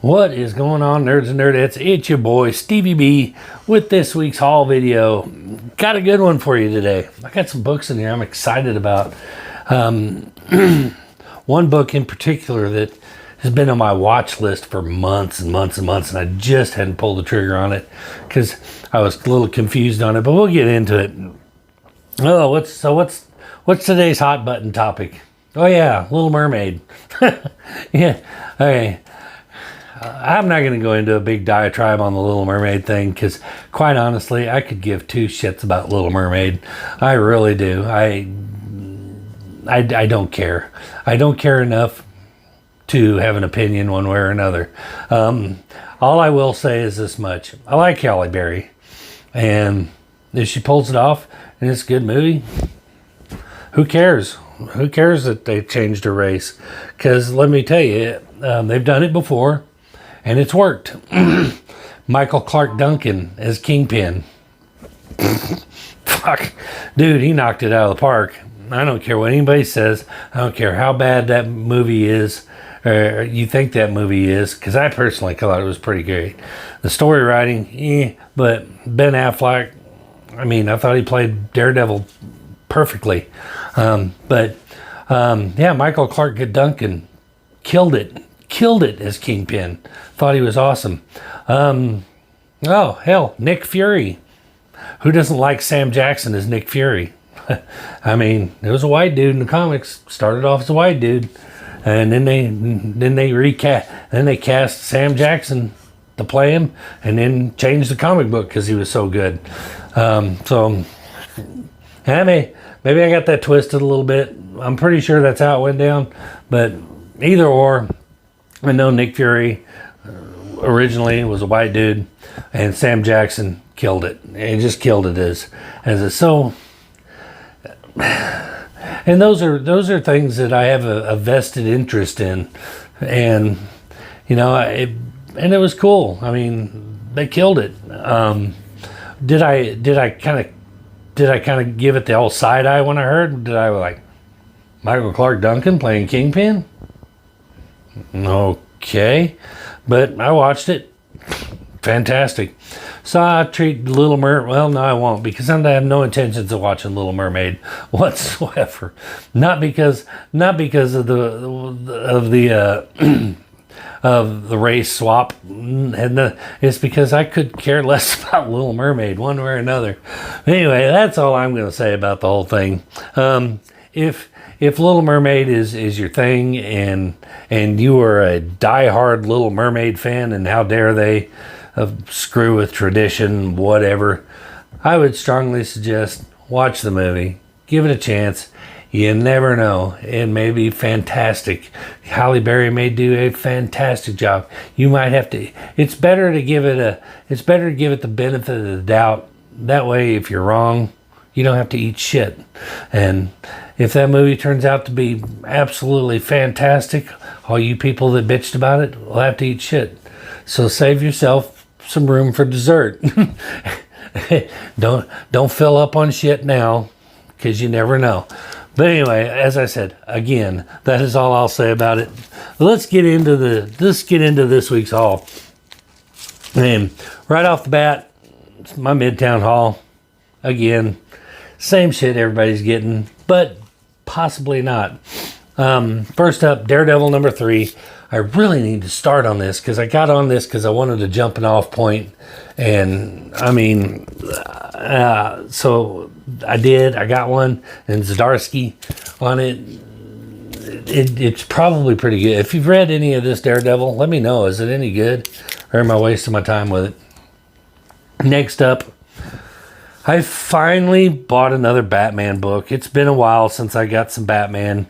What is going on, nerds and nerdettes? It's your boy Stevie B with this week's haul video. Got a good one for you today. I got some books in here I'm excited about. One book in particular that has been on my watch list for months and months and months, and I just hadn't pulled the trigger on it because I was a little confused on it, but we'll get into it. Oh, what's today's hot button topic? Oh yeah, Little Mermaid. Yeah, okay. I'm not going to go into a big diatribe on the Little Mermaid thing because, quite honestly, I could give two shits about Little Mermaid. I really do. I don't care. I don't care enough to have an opinion one way or another. All I will say is this much. I like Halle Berry. And if she pulls it off and it's a good movie, who cares? Who cares that they changed her race? Because let me tell you, they've done it before. And it's worked. Michael Clark Duncan as Kingpin. Fuck. Dude, he knocked it out of the park. I don't care what anybody says. I don't care how bad that movie is, or you think that movie is, because I personally thought it was pretty great. The story writing, but Ben Affleck, I thought he played Daredevil perfectly. Michael Clark Duncan killed it as Kingpin. Thought he was awesome. Nick Fury. Who doesn't like Sam Jackson as Nick Fury? It was a white dude in the comics. Started off as a white dude, and then they cast Sam Jackson to play him, and then changed the comic book because he was so good. Maybe I got that twisted a little bit. I'm pretty sure that's how it went down, but either or. I know Nick Fury originally was a white dude, and Sam Jackson killed it. He just killed it as a so. And those are things that I have a vested interest in, and it was cool. They killed it. Did I kind of give it the old side eye when I heard? Did I like Michael Clark Duncan playing Kingpin? Okay, but I watched it. Fantastic. So I treat Little Mermaid. Well, no, I won't, because I have no intentions of watching Little Mermaid whatsoever. Not because of the of the race swap, it's because I could care less about Little Mermaid one way or another. Anyway, that's all I'm going to say about the whole thing. If Little Mermaid is your thing, and you are a diehard Little Mermaid fan, and how dare they screw with tradition, whatever, I would strongly suggest watch the movie. Give it a chance. You never know. It may be fantastic. Halle Berry may do a fantastic job. You might have to. It's better to give it the benefit of the doubt. That way, if you're wrong, you don't have to eat shit. And if that movie turns out to be absolutely fantastic, all you people that bitched about it will have to eat shit. So save yourself some room for dessert. Don't fill up on shit now, because you never know. But anyway, as I said, again, that is all I'll say about it. Let's get into this week's haul. And right off the bat, it's my Midtown haul. Again, same shit everybody's getting, but possibly not. First up, Daredevil number 3. I really need to start on this because I got on this because I wanted a jumping off point. And so I did. I got one, and Zdarsky on it. It's probably pretty good. If you've read any of this Daredevil, let me know. Is it any good, or am I wasting my time with it? Next up, I finally bought another Batman book. It's been a while since I got some Batman,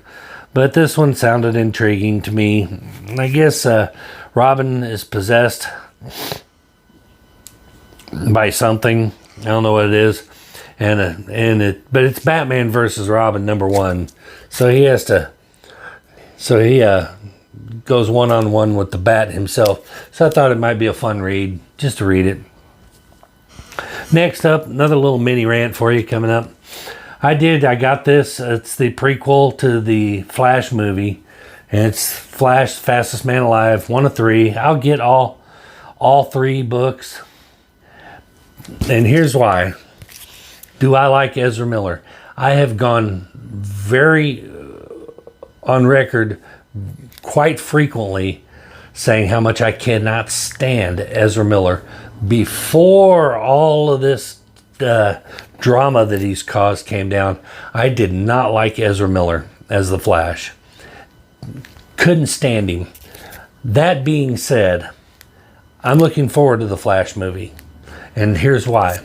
but this one sounded intriguing to me. I guess Robin is possessed by something. I don't know what it is, but it's Batman versus Robin number 1. So he goes one-on-one with the Bat himself. So I thought it might be a fun read, just to read it. Next up, another little mini rant for you coming up. I got this. It's the prequel to the Flash movie. and it's Flash, Fastest Man Alive, 1 of 3. I'll get all 3 books. And here's why. Do I like Ezra Miller? I have gone very on record quite frequently saying how much I cannot stand Ezra Miller. Before all of this drama that he's caused came down, I did not like Ezra Miller as the Flash. Couldn't stand him. That being said, I'm looking forward to the Flash movie. And here's why.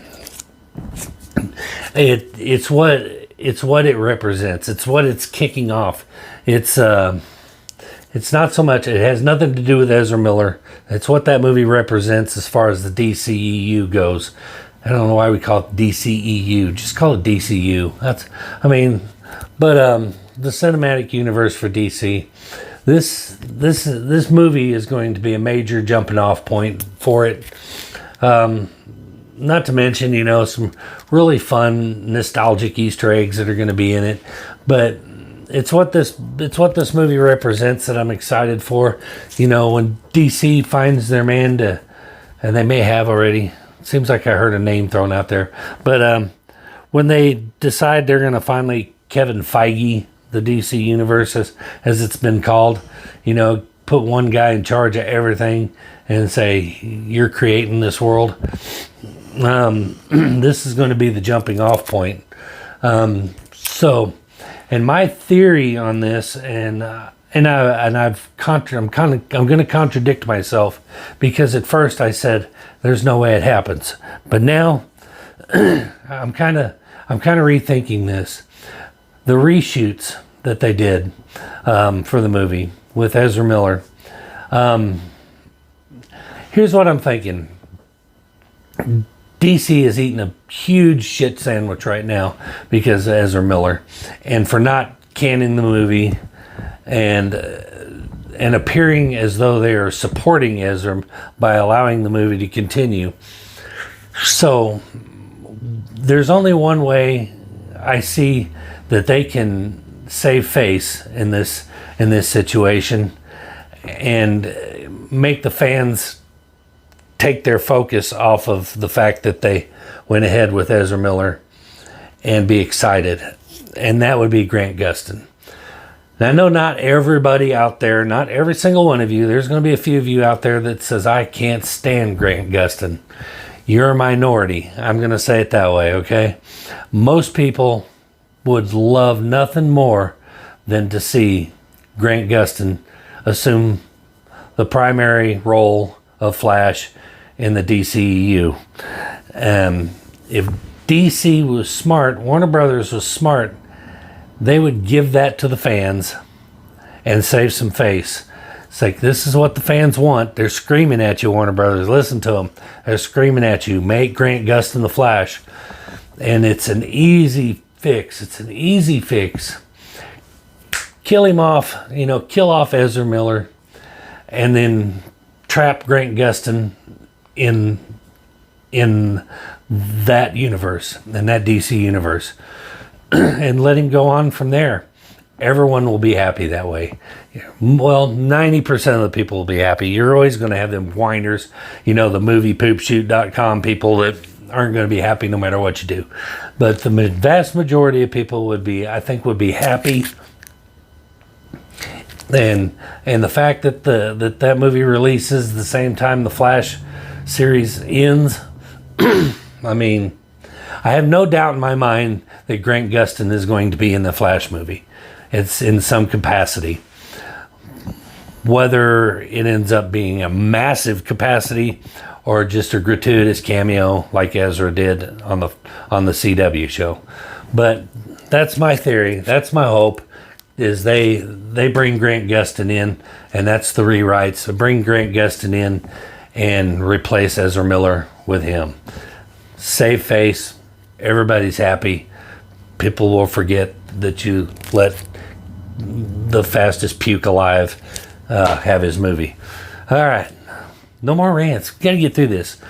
It's what it represents. It's what it's kicking off. It's not so much, it has nothing to do with Ezra Miller. It's what that movie represents as far as the DCEU goes. I don't know why we call it DCEU. Just call it DCU. The cinematic universe for DC. This movie is going to be a major jumping off point for it. Not to mention, some really fun nostalgic Easter eggs that are going to be in it. But it's what this movie represents that I'm excited for. When DC finds their man and they may have already. Seems like I heard a name thrown out there. But when they decide they're going to finally Kevin Feige the DC universe, as it's been called, put one guy in charge of everything and say, you're creating this world. This is going to be the jumping off point. And my theory on this, I'm going to contradict myself, because at first I said there's no way it happens, but now I'm kind of rethinking this. The reshoots that they did for the movie with Ezra Miller. Here's what I'm thinking. DC is eating a huge shit sandwich right now because of Ezra Miller, and for not canning the movie and appearing as though they are supporting Ezra by allowing the movie to continue. So there's only one way I see that they can save face in this situation and make the fans take their focus off of the fact that they went ahead with Ezra Miller and be excited. And that would be Grant Gustin. Now, I know not everybody out there, not every single one of you, there's going to be a few of you out there that says, I can't stand Grant Gustin. You're a minority. I'm going to say it that way, okay? Most people would love nothing more than to see Grant Gustin assume the primary role of Flash in the DCEU. If DC was smart, Warner Brothers was smart, they would give that to the fans and save some face. It's like, this is what the fans want. They're screaming at you, Warner Brothers. Listen to them. They're screaming at you. Make Grant Gustin the Flash. And it's an easy fix. Kill him off, kill off Ezra Miller, and then trap Grant Gustin in that universe, in that DC universe, and let him go on from there. Everyone will be happy that way. Well, 90% of the people will be happy. You're always going to have them whiners, the moviepoopshoot.com people that aren't going to be happy no matter what you do. But the vast majority of people would be happy. And the fact that that movie releases the same time the Flash series ends, I have no doubt in my mind that Grant Gustin is going to be in the Flash movie. It's in some capacity. Whether it ends up being a massive capacity or just a gratuitous cameo like Ezra did on the CW show. But that's my theory. That's my hope, is they bring Grant Gustin in, and that's the rewrites. So bring Grant Gustin in and replace Ezra Miller with him. Save face. Everybody's happy. People will forget that you let the fastest puke alive have his movie. All right. No more rants. Got to get through this.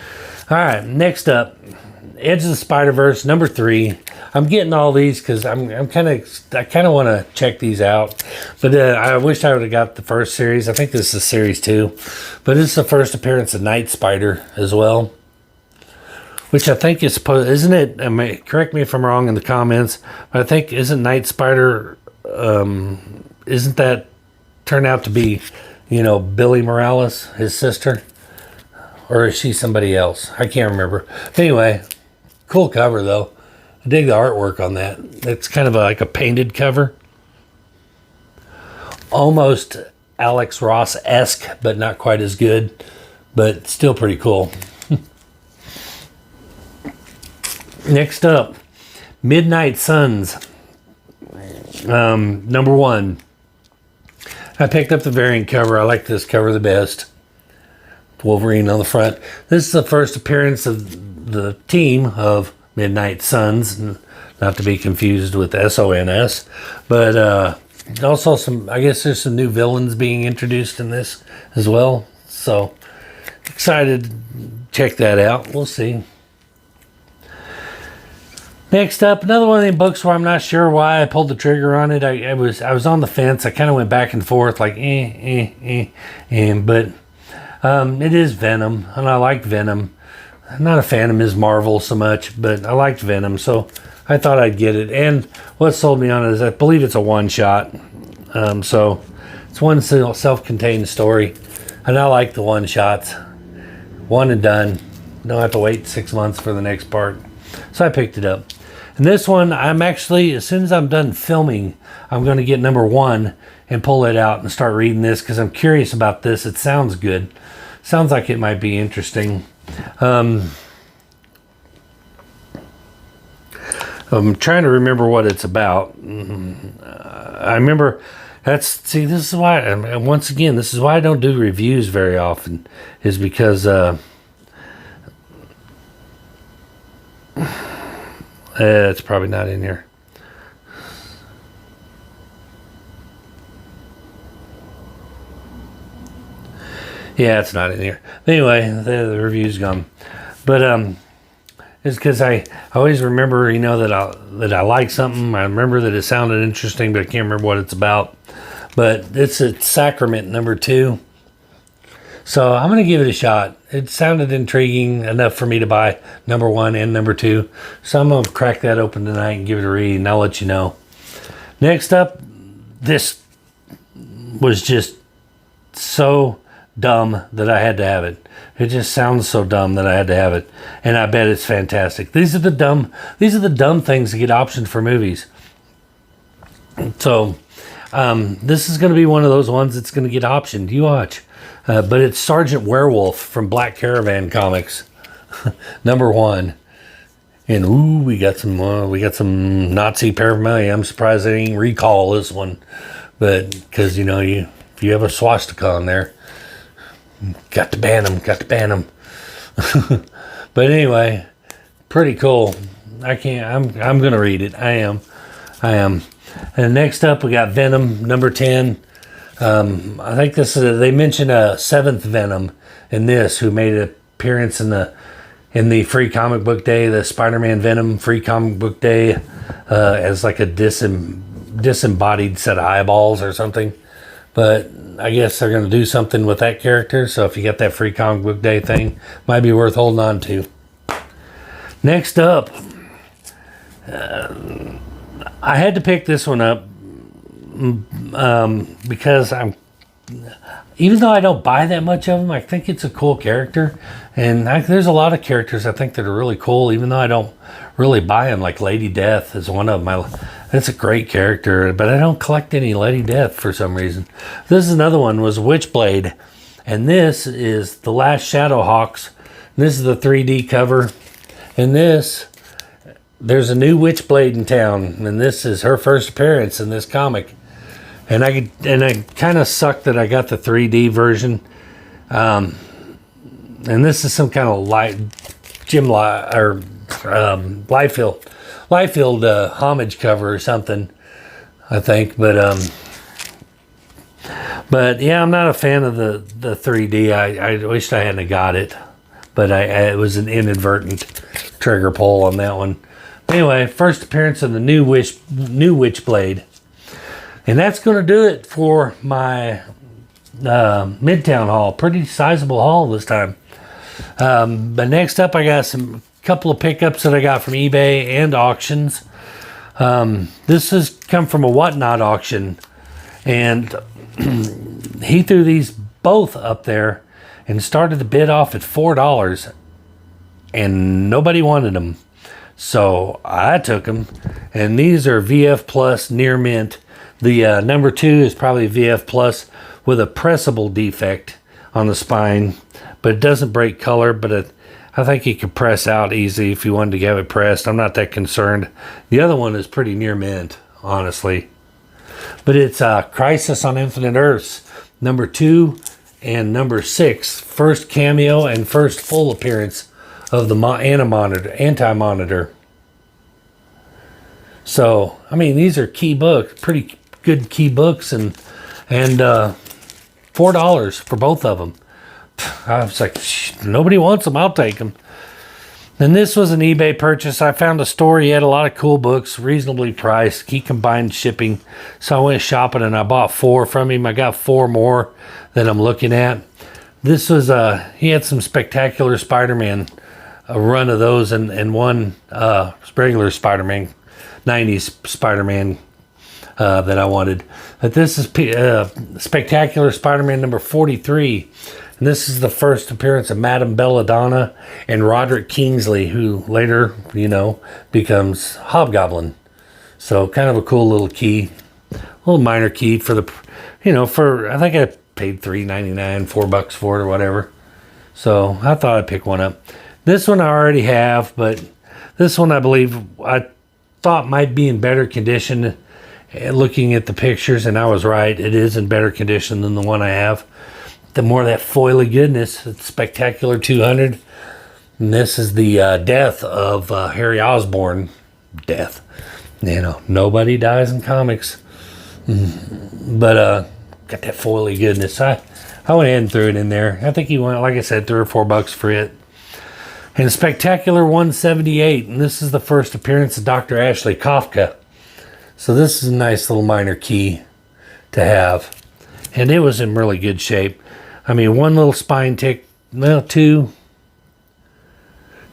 All right. Next up, Edge of the Spider-Verse, number 3. I'm getting all these because I kind of want to check these out. But I wish I would have got the first series. I think this is series 2, but this is the first appearance of Night Spider as well, which I think is supposed, isn't it? I mean, correct me if I'm wrong in the comments, but I think isn't Night Spider, isn't that turned out to be, you know, Billy Morales, his sister? Or is she somebody else? I can't remember. Anyway, cool cover though. I dig the artwork on that. It's kind of like a painted cover. Almost Alex Ross-esque, but not quite as good. But still pretty cool. Next up, Midnight Suns. Number 1. I picked up the variant cover. I like this cover the best. Wolverine on the front. This is the first appearance of the team of Midnight Suns, not to be confused with SONS, but also some, I guess there's some new villains being introduced in this as well, so excited to check that out. We'll see. Next up, another one of the books where I'm not sure why I pulled the trigger on it. I was on the fence. I kind of went back and forth like but it is Venom, and I like Venom. I'm not a fan of Ms. Marvel so much, but I liked Venom, so I thought I'd get it. And what sold me on it is I believe it's a one-shot. So it's one self-contained story, and I like the one-shots. One and done. Don't have to wait 6 months for the next part. So I picked it up. And this one, I'm actually, as soon as I'm done filming, I'm going to get number 1 and pull it out and start reading this because I'm curious about this. It sounds good. Sounds like it might be interesting. I'm trying to remember what it's about. I remember this is why, once again, this is why I don't do reviews very often, is because it's probably not in here. Yeah, it's not in here. Anyway, the review's gone. But it's because I always remember, you know, that I like something. I remember that it sounded interesting, but I can't remember what it's about. But it's at Sacrament number 2. So I'm going to give it a shot. It sounded intriguing enough for me to buy number 1 and number 2. So I'm going to crack that open tonight and give it a read, and I'll let you know. Next up, this was just so dumb that I had to have it. It just sounds so dumb that I had to have it, and I bet it's fantastic. These are the dumb things that get optioned for movies. So this is going to be one of those ones that's going to get optioned. You watch. But it's Sergeant Werewolf from Black Caravan Comics, number 1. And we got some Nazi paraphernalia. I'm surprised they didn't recall this one, but because you know if you have a swastika on there, got to ban them. But anyway, pretty cool. I'm gonna read it. I am. And next up, we got Venom number 10. I think this is they mentioned a 7th Venom in this, who made an appearance in the Free Comic Book Day, the Spider-Man Venom Free Comic Book Day, as like a disembodied set of eyeballs or something. But I guess they're going to do something with that character. So if you got that Free Comic Book Day thing, might be worth holding on to. Next up, I had to pick this one up because even though I don't buy that much of them, I think it's a cool character. And there's a lot of characters I think that are really cool, even though I don't really buy them. Like Lady Death is one of them. That's a great character, but I don't collect any Lady Death for some reason. This is another one, was Witchblade. And this is The Last Shadowhawks. This is the 3D cover. And there's a new Witchblade in town, and this is her first appearance in this comic. And I kind of sucked that I got the 3D version. And this is some kind of Liefeld homage cover or something, I think. But yeah, I'm not a fan of the 3D. I wished I hadn't got it, but it was an inadvertent trigger pull on that one. Anyway, first appearance of the new Witchblade. And that's going to do it for my Midtown haul. Pretty sizable haul this time. But next up, I got some couple of pickups that I got from eBay and auctions. This has come from a Whatnot auction, and he threw these both up there and started the bid off at $4, and nobody wanted them. So I took them, and these are VF Plus near mint. The number 2 is probably VF Plus with a pressable defect on the spine, but it doesn't break color, but I think you could press out easy if you wanted to have it pressed. I'm not that concerned. The other one is pretty near mint, honestly. But it's Crisis on Infinite Earths, number 2 and number 6. First cameo and first full appearance of the Anti-Monitor. So, I mean, these are key books, pretty good key books, and $4 for both of them. I was like, nobody wants them, I'll take them. And this was an eBay purchase. I found a store, he had a lot of cool books, reasonably priced. He combined shipping. So I went shopping and I bought 4 from him. I got 4 more that I'm looking at. This was, he had some Spectacular Spider-Man, a run of those, and one regular Spider-Man, 90s Spider-Man that I wanted. But this is Spectacular Spider-Man number 43. And this is the first appearance of Madame Belladonna and Roderick Kingsley, who later, becomes Hobgoblin. So kind of a cool little key, a little minor key for the, I think I paid $3.99, $4 for it or whatever. So I thought I'd pick one up. This one I already have, but this one I believe I thought might be in better condition. Looking at the pictures, and I was right. It is in better condition than the one I have. The more of that foily goodness. It's Spectacular 200. And this is the death of Harry Osborn. Death. Nobody dies in comics. But got that foily goodness. I went ahead and threw it in there. I think he went, like I said, $3 or $4 for it. And Spectacular 178. And this is the first appearance of Dr. Ashley Kafka. So this is a nice little minor key to have. And it was in really good shape. I mean, one little spine tick, well, two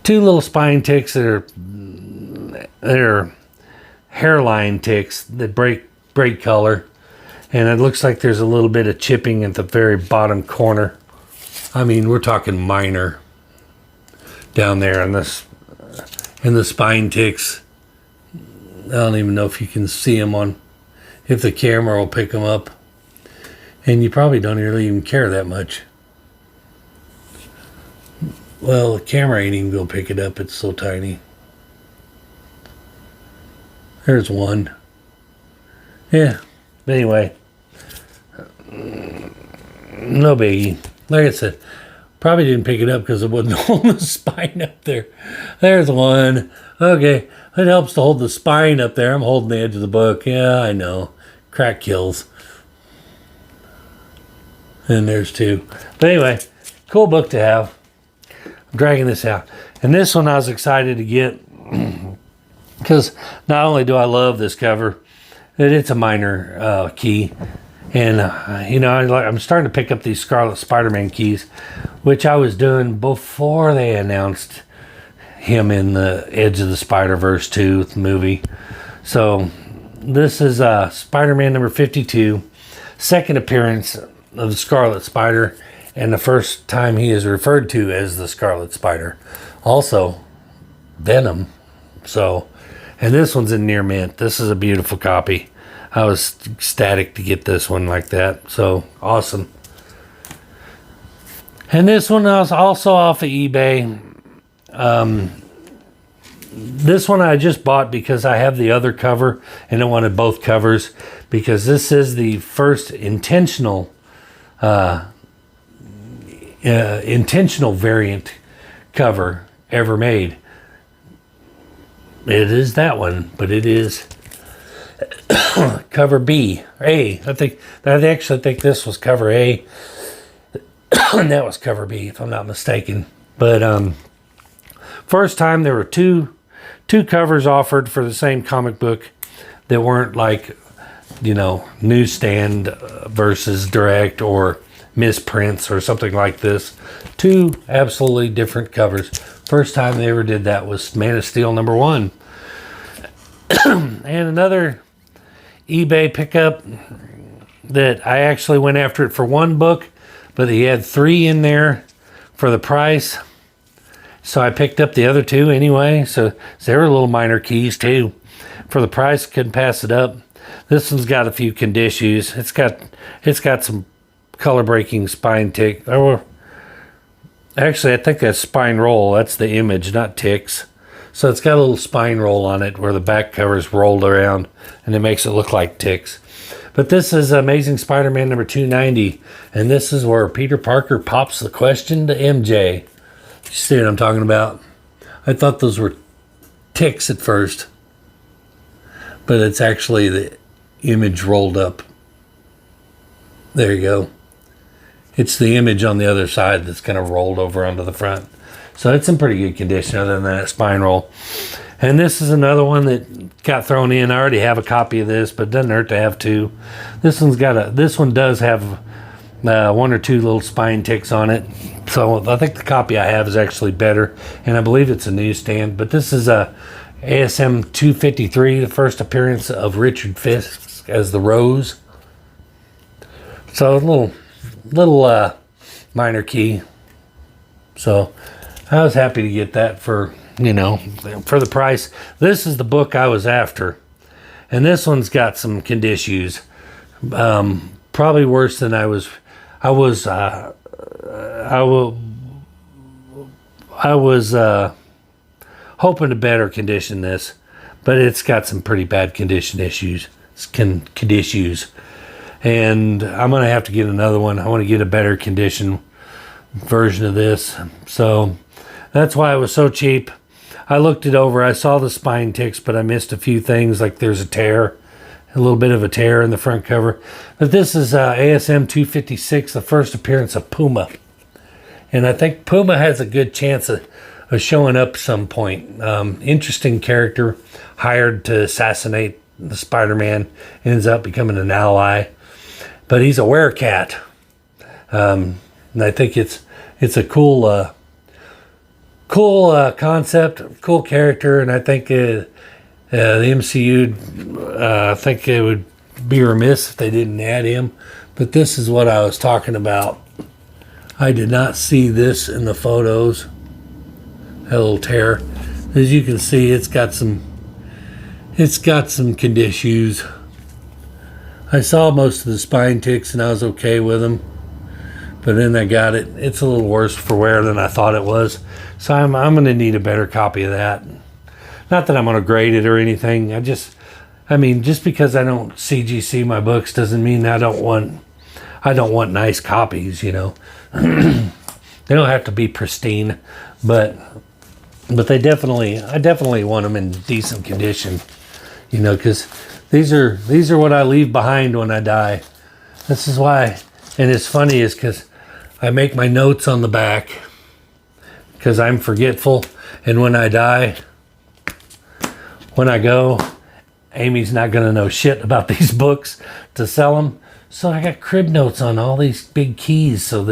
little spine ticks that are hairline ticks that break color. And it looks like there's a little bit of chipping at the very bottom corner. I mean, we're talking minor down there in this, in the spine ticks. I don't even know if you can see them if the camera will pick them up. And you probably don't really even care that much. Well, the camera ain't even gonna pick it up. It's so tiny. There's one. Yeah. But anyway. No biggie. Like I said, probably didn't pick it up because it wasn't holding the spine up there. There's one. Okay. It helps to hold the spine up there. I'm holding the edge of the book. Yeah, I know. Crack kills. And there's 2. But anyway, cool book to have. I'm dragging this out. And this one I was excited to get because not only do I love this cover, it's a minor key. And, I'm starting to pick up these Scarlet Spider-Man keys, which I was doing before they announced him in the Edge of the Spider-Verse 2 movie. So this is Spider-Man number 52, second appearance of the Scarlet Spider, and the first time he is referred to as the Scarlet Spider. Also, Venom. So, and this one's in near mint. This is a beautiful copy. I was ecstatic to get this one like that. So, awesome. And this one was also off of eBay. This one I just bought because I have the other cover and I wanted both covers, because this is the first intentional variant cover ever made. It is that one, but it is cover B, A. I actually think this was cover A, and that was cover B, if I'm not mistaken. But first time there were two two covers offered for the same comic book that weren't like, newsstand versus direct or misprints or something like this. Two absolutely different covers. First time they ever did that was Man of Steel #1. And another eBay pickup that I actually went after it for one book, but he had 3 in there for the price. So I picked up the other 2 anyway. So they were little minor keys too. For the price, couldn't pass it up. This one's got a few conditions. It's got some color breaking spine tick. Actually, I think that's spine roll. That's the image, not ticks. So it's got a little spine roll on it where the back cover is rolled around and it makes it look like ticks. But this is Amazing Spider-Man number 290. And this is where Peter Parker pops the question to MJ. You see what I'm talking about? I thought those were ticks at first. But it's actually the image rolled up. There you go. It's the image on the other side that's kind of rolled over onto the front. So it's in pretty good condition other than that spine roll. And this is another one that got thrown in. I already have a copy of this, but it doesn't hurt to have 2. This one does have 1 or 2 little spine ticks on it. So I think the copy I have is actually better. And I believe it's a newsstand. But this is a ASM 253, the first appearance of Richard Fisk as the Rose. So a little minor key. So I was happy to get that for the price. This is the book I was after, and this one's got some conditions, probably worse than I was hoping to better condition this, but it's got some pretty bad condition issues. And I'm going to have to get another one. I want to get a better condition version of this. So that's why it was so cheap. I looked it over. I saw the spine ticks, but I missed a few things. Like there's a little bit of a tear in the front cover. But this is ASM 256, the first appearance of Puma. And I think Puma has a good chance of showing up some point. Interesting character, hired to assassinate the Spider-Man, ends up becoming an ally. But he's a werecat. And I think it's a cool concept, cool character, and I think the MCU, I think it would be remiss if they didn't add him. But this is what I was talking about. I did not see this in the photos. That little tear. As you can see, it's got some conditions. I saw most of the spine ticks and I was okay with them. But then I got it. It's a little worse for wear than I thought it was. So I'm going to need a better copy of that. Not that I'm going to grade it or anything. Just because I don't CGC my books doesn't mean I don't want nice copies, They don't have to be pristine, but I definitely want them in decent condition, because these are what I leave behind when I die. This is why, and it's funny is because I make my notes on the back because I'm forgetful, and when I die, when I go, Amy's not going to know shit about these books to sell them. So I got crib notes on all these big keys so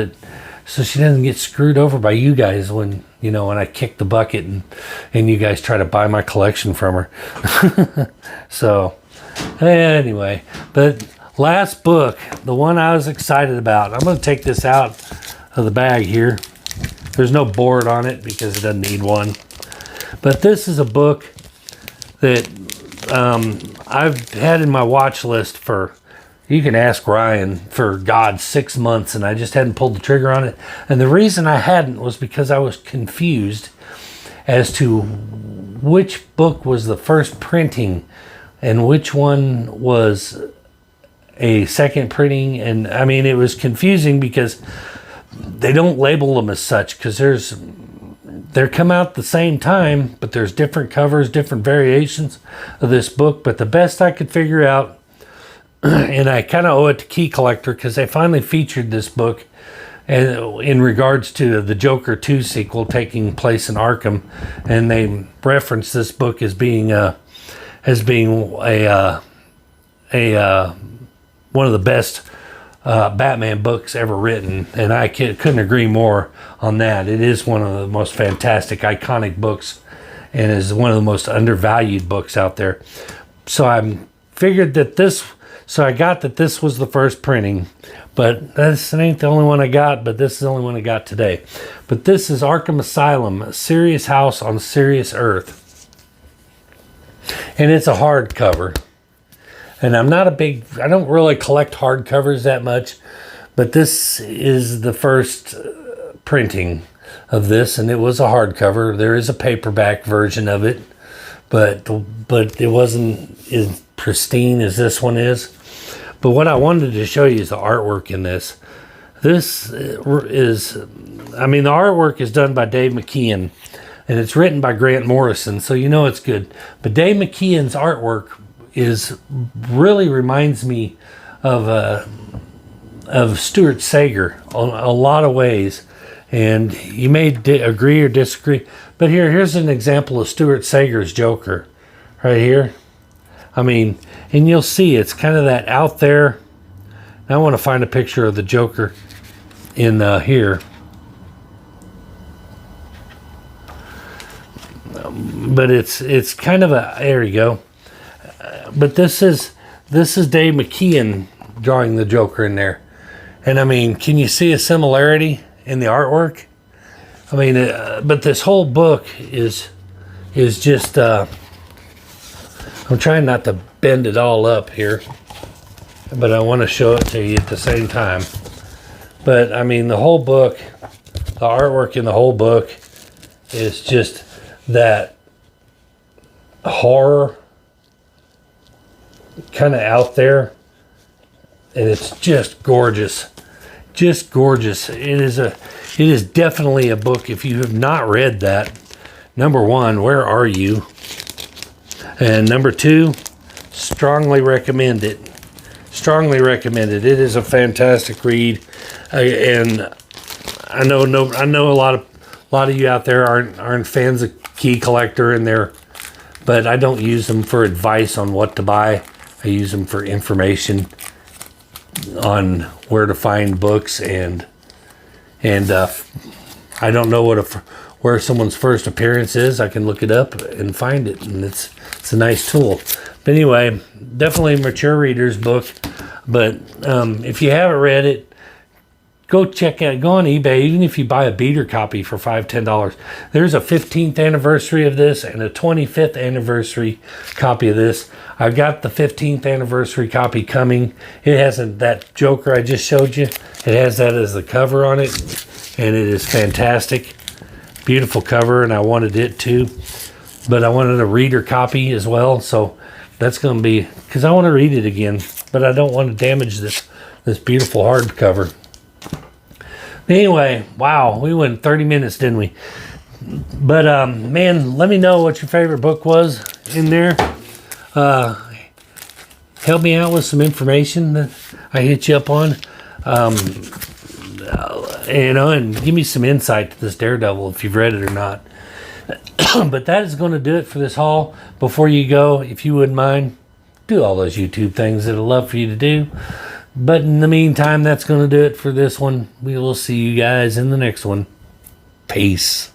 she doesn't get screwed over by you guys when I kick the bucket and you guys try to buy my collection from her. So anyway, but last book, the one I was excited about. I'm going to take this out of the bag here. There's no board on it because it doesn't need one. But this is a book that I've had in my watch list for, you can ask Ryan, for 6 months, and I just hadn't pulled the trigger on it. And the reason I hadn't was because I was confused as to which book was the first printing and which one was a second printing. And I mean, it was confusing because they don't label them as such, because they come out the same time, but there's different covers, different variations of this book. But the best I could figure out, and I kind of owe it to Key Collector because they finally featured this book and in regards to the Joker 2 sequel taking place in Arkham, and they reference this book as being a one of the best Batman books ever written, and I couldn't agree more on that. It is one of the most fantastic, iconic books, and is one of the most undervalued books out there. So I figured that I got that this was the first printing, but this ain't the only one I got, but this is the only one I got today. But this is Arkham Asylum, a serious house on serious earth. And it's a hardcover. And I don't really collect hardcovers that much, but this is the first printing of this, and it was a hardcover. There is a paperback version of it, but it wasn't as pristine as this one is. But what I wanted to show you is the artwork in this. This is, the artwork is done by Dave McKean, and it's written by Grant Morrison, so you know it's good. But Dave McKean's artwork really reminds me of Stuart Sager on a lot of ways, and you may agree or disagree, but here's an example of Stuart Sager's Joker right here. And you'll see it's kind of that out there. I want to find a picture of the Joker in here, but it's kind of there you go. But this is Dave McKean drawing the Joker in there, and can you see a similarity in the artwork? But this whole book is just. I'm trying not to bend it all up here, but I want to show it to you at the same time. But the whole book, the artwork in the whole book is just that horror kind of out there, and it's just gorgeous. Just gorgeous. It is definitely a book. If you have not read that, number one, where are you? And number two, strongly recommend it. Strongly recommend it. It is a fantastic read, and I know a lot of you out there aren't fans of Key Collector in there, but I don't use them for advice on what to buy. I use them for information on where to find books, and I don't know where someone's first appearance is. I can look it up and find it, and it's a nice tool. But anyway, definitely a mature reader's book. But if you haven't read it, go check out. Go on eBay. Even if you buy a beater copy for $5-10, there's a 15th anniversary of this and a 25th anniversary copy of this. I've got the 15th anniversary copy coming. It has that Joker I just showed you. It has that as the cover on it, and it is fantastic. Beautiful cover, and I wanted it too. But I wanted a reader copy as well, so that's going to be, because I want to read it again, but I don't want to damage this beautiful hardcover. Anyway, wow, we went 30 minutes, didn't we? But man, let me know what your favorite book was in there. Help me out with some information that I hit you up on. And give me some insight to this Daredevil if you've read it or not. But that is going to do it for this haul. Before you go, if you wouldn't mind, do all those YouTube things that I'd love for you to do. But in the meantime, that's going to do it for this one. We will see you guys in the next one. Peace.